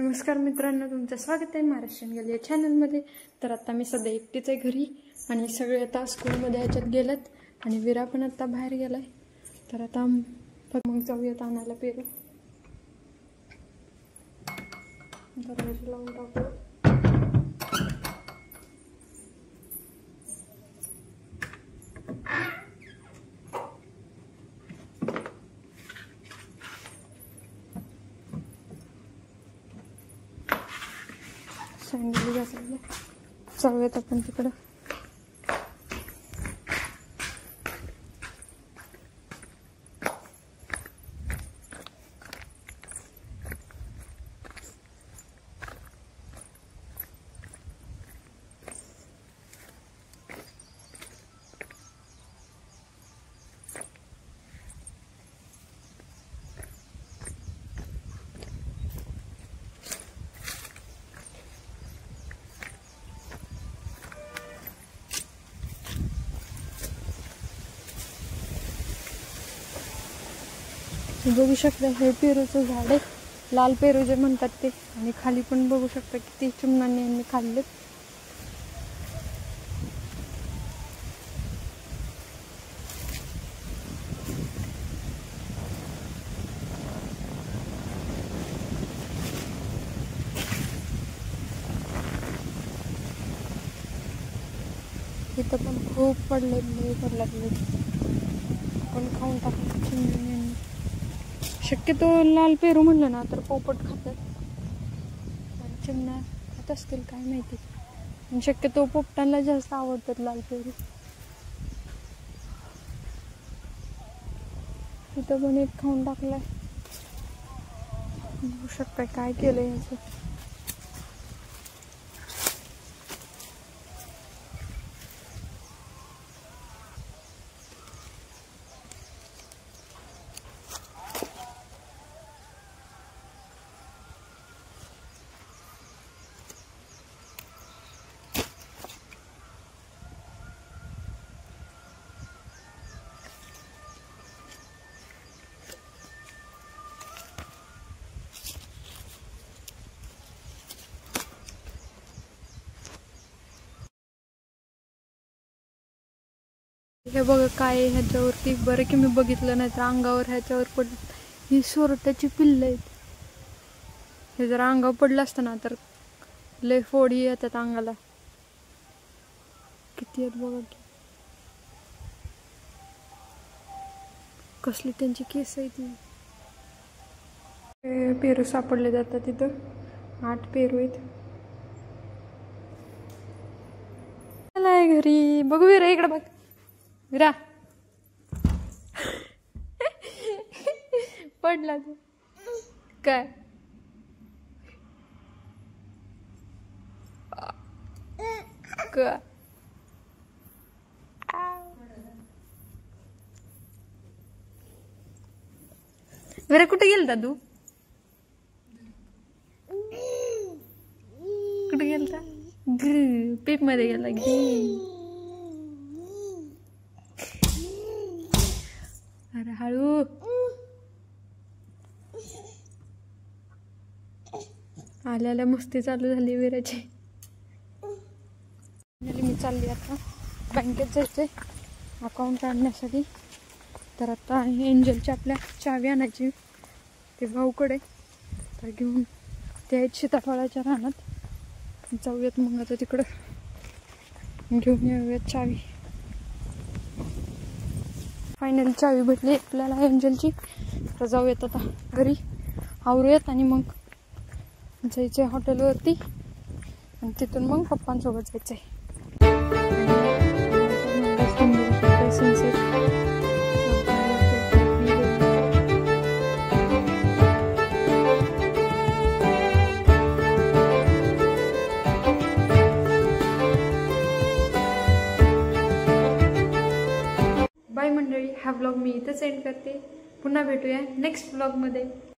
नमस्कार मित्रांनो, तुमचं स्वागत आहे महाराष्ट्रीयन गल्ली या चॅनलमध्ये। तर आता मी सध्या एकटीच आहे घरी आणि सगळे आता स्कूलमध्ये ह्याच्यात गेलेत आणि विरा पण आता बाहेर गेलाय। तर आता मग जाऊयात आणायला पेरू। दरवाजा लावून टाकू। सँडली घातलेली जाऊयात आपण तिकडं। बघू शकता हे पेरूचं झाड आहे, लाल पेरू जे म्हणतात ते। आणि खाली पण बघू शकता किती चिमणांनी यांनी खाल्ले। इथं पण खूप पडलेले पण खाऊन टाकले चिमण्यांनी। शक्यतो लाल पेरू म्हणलं ना तर पोपट खातात, चिमण्या खात असतील काय माहिती। आणि शक्यतो पोपटांना जास्त आवडतात लाल पेरू। इथं पण एक खाऊन टाकलाय, बघू शकता काय केलंय याचं। हे बघा काय ह्याच्यावरती, बरं की मी बघितलं नाही तर अंगावर ह्याच्यावर पडलं। ही सोरट्याची पिल्ल आहेत। हे जर अंगावर पडलं असतं ना तर लय फोडी येतात अंगाला। किती आहेत बघा की, कसली त्यांची केस आहे ती। पेरू सापडले जातात तिथं, 8 पेरू आहेत। घरी बघू विरा, इकडे बघ विरा। पडला तू काय? का विरा कुठे गेलता तू? कुठे गेलता? पीप मध्ये गेला अरे हळू। आल्याला मस्ती चालू झाली विराची। मी चालली आता बँकेत जायचंय अकाउंट काढण्यासाठी। तर आता एंजलची आपल्या चावी आणायची ते भाऊकडे, तर घेऊन ते आहेत सीताफळाच्या रानात। जाऊयात मग आता तिकडं घेऊन येऊयात चावी। फायनली चावी भेटली आपल्याला एंजलची। तर जाऊयात आता घरी, आवरूयात आणि मग जायचंय हॉटेलवरती आणि तिथून मग पप्पांसोबत जायचंय। बाय मंडळी, हा व्लॉग मी इथेच एंड करते। पुन्हा भेटूया नेक्स्ट व्लॉगमध्ये।